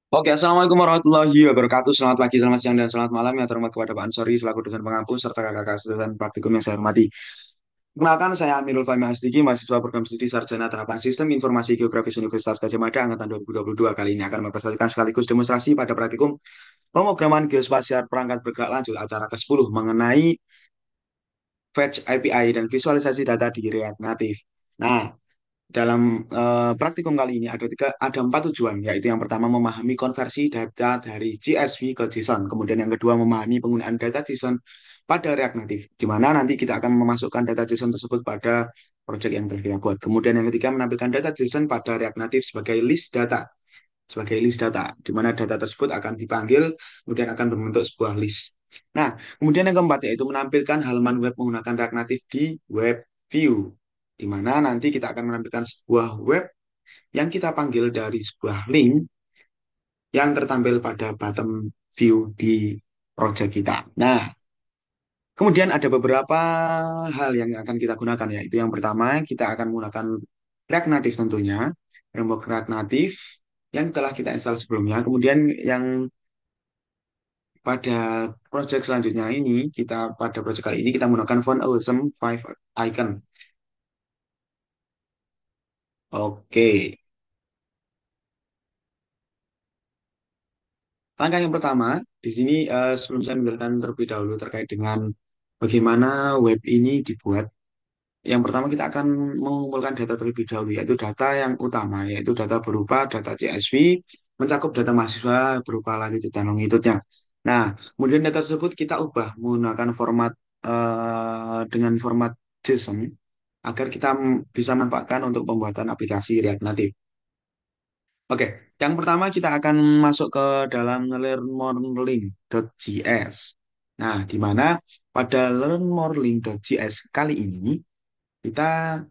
Oke, Assalamualaikum warahmatullahi wabarakatuh. Selamat pagi, selamat siang, dan selamat malam. Yang terhormat kepada Pak Ansori selaku dosen pengampu serta kakak-kakak dan praktikum yang saya hormati. Kenalkan, saya Amirul Fahmi Asdiki, mahasiswa program studi Sarjana Terapan Sistem Informasi Geografis Universitas Gadjah Mada angkatan 2022. Kali ini akan mempresentasikan sekaligus demonstrasi pada praktikum pemrograman geospasial perangkat bergerak lanjut acara ke-10 mengenai Fetch API dan visualisasi data di React Native. Nah, dalam praktikum kali ini ada empat tujuan, yaitu yang pertama memahami konversi data dari CSV ke JSON, kemudian yang kedua memahami penggunaan data JSON pada React Native, di mana nanti kita akan memasukkan data JSON tersebut pada project yang telah kita buat. Kemudian yang ketiga menampilkan data JSON pada React Native sebagai list data, di mana data tersebut akan dipanggil, kemudian akan berbentuk sebuah list. Nah, kemudian yang keempat yaitu menampilkan halaman web menggunakan React Native di web view, di mana nanti kita akan menampilkan sebuah web yang kita panggil dari sebuah link yang tertampil pada bottom view di project kita. Nah, kemudian ada beberapa hal yang akan kita gunakan, yaitu yang pertama kita akan menggunakan React Native tentunya, framework React Native yang telah kita install sebelumnya. Kemudian yang pada project selanjutnya ini, pada project kali ini kita menggunakan font awesome 5 icon. Oke. Langkah yang pertama, di sini sebelum saya menjelaskan terlebih dahulu terkait dengan bagaimana web ini dibuat, yang pertama kita akan mengumpulkan data terlebih dahulu, yaitu data yang utama, yaitu data berupa data CSV, mencakup data mahasiswa berupa latitude dan longitude-nya. Nah, kemudian data tersebut kita ubah menggunakan dengan format JSON agar kita bisa manfaatkan untuk pembuatan aplikasi React Native. Oke, yang pertama kita akan masuk ke dalam learnmorelink.js. Nah, di mana pada learnmorelink.js kali ini kita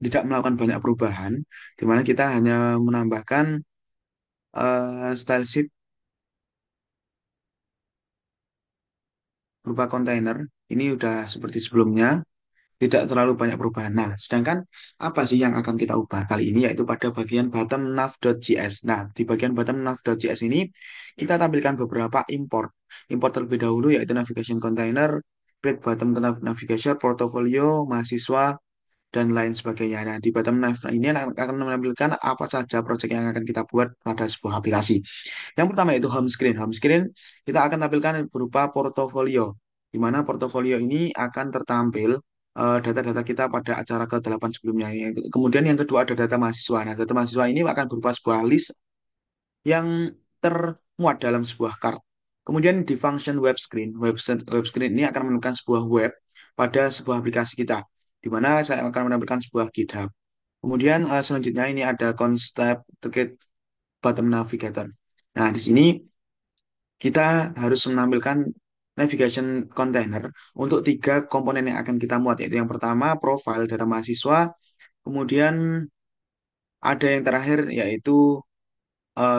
tidak melakukan banyak perubahan, di mana kita hanya menambahkan style sheet berupa kontainer. Ini udah seperti sebelumnya, tidak terlalu banyak perubahan. Nah, sedangkan apa sih yang akan kita ubah kali ini yaitu pada bagian bottom nav.js. Nah, di bagian bottom nav.js ini kita tampilkan beberapa import. Import terlebih dahulu yaitu navigation container, create bottom navigation, portfolio, mahasiswa, dan lain sebagainya. Nah, di bottom nav ini akan menampilkan apa saja project yang akan kita buat pada sebuah aplikasi. Yang pertama yaitu home screen. Home screen kita akan tampilkan berupa portofolio, di mana portofolio ini akan tertampil data-data kita pada acara ke-8 sebelumnya. Kemudian yang kedua ada data mahasiswa. Nah, data mahasiswa ini akan berupa sebuah list yang termuat dalam sebuah card. Kemudian di function web screen ini akan menemukan sebuah web pada sebuah aplikasi kita, di mana saya akan menampilkan sebuah GitHub. Kemudian selanjutnya ini ada konsep terkait bottom navigator. Nah, di sini kita harus menampilkan navigation container untuk tiga komponen yang akan kita muat, yaitu yang pertama profile data mahasiswa, kemudian ada yang terakhir yaitu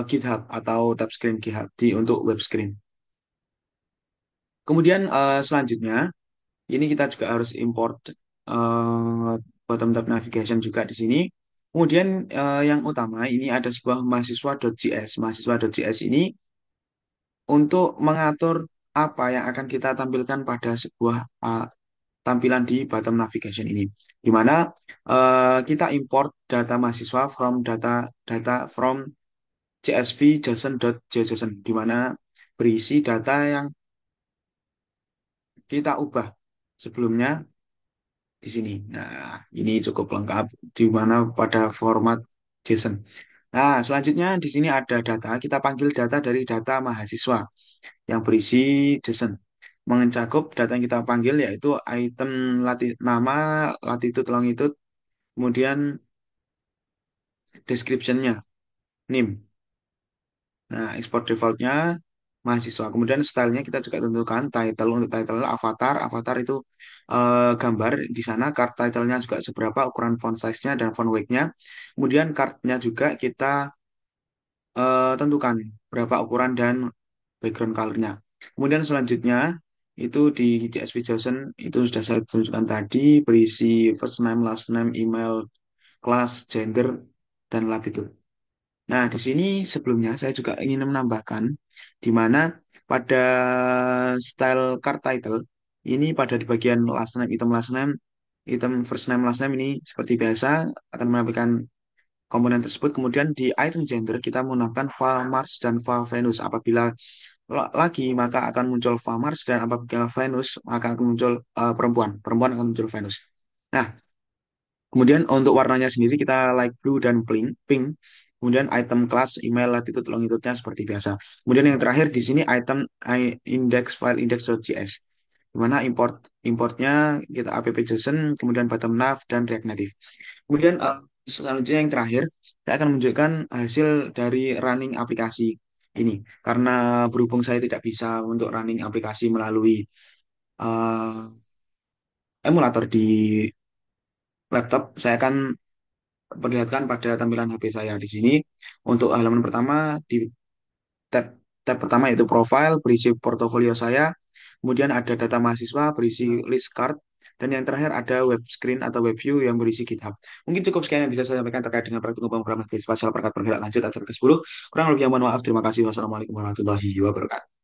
GitHub atau tab screen GitHub untuk web screen. Kemudian selanjutnya ini kita juga harus import eh, bottom tab navigation juga di sini. Kemudian yang utama ini ada sebuah mahasiswa.js. Mahasiswa.js ini untuk mengatur apa yang akan kita tampilkan pada sebuah tampilan di bottom navigation ini, di mana kita import data mahasiswa from data data from CSV JSON.json, di mana berisi data yang kita ubah sebelumnya di sini. Nah, ini cukup lengkap di mana pada format JSON. Nah, selanjutnya di sini ada data, kita panggil data dari data mahasiswa yang berisi JSON. Mencakup data yang kita panggil yaitu item nama, latitude, longitude, kemudian description-nya, name. Nah, export default-nya mahasiswa. Kemudian stylenya kita juga tentukan title. Untuk title avatar. Avatar itu gambar. Di sana card title-nya juga seberapa, ukuran font size-nya dan font weight-nya. Kemudian card-nya juga kita tentukan berapa ukuran dan background color-nya. Kemudian selanjutnya itu di CSV JSON itu sudah saya tunjukkan tadi, berisi first name, last name, email, class, gender, dan latitude. Nah, di sini sebelumnya saya juga ingin menambahkan di mana pada style card title ini pada di bagian last name, item first name, last name ini seperti biasa akan menampilkan komponen tersebut. Kemudian di item gender kita menggunakan va Mars dan va Venus. Apabila lagi maka akan muncul va Mars dan apabila Venus maka akan muncul perempuan. Perempuan akan muncul Venus. Nah, kemudian untuk warnanya sendiri kita light blue dan pink. Kemudian item class, email, latitude, longitude-nya seperti biasa. Kemudian yang terakhir di sini item index file index.js. Di mana importnya kita app.json, kemudian bottom nav dan React Native. Kemudian selanjutnya yang terakhir, saya akan menunjukkan hasil dari running aplikasi ini. Karena berhubung saya tidak bisa untuk running aplikasi melalui eh, emulator di laptop, saya akan perlihatkan pada tampilan HP saya di sini. Untuk halaman pertama di tab tab pertama yaitu profile berisi portofolio saya, kemudian ada data mahasiswa berisi list card, dan yang terakhir ada web screen atau web view yang berisi GitHub. Mungkin cukup sekian yang bisa saya sampaikan terkait dengan praktik pemrograman spesial perangkat bergerak lanjut atau ke 10. Kurang lebih mohon maaf. Terima kasih. Wassalamualaikum warahmatullahi wabarakatuh.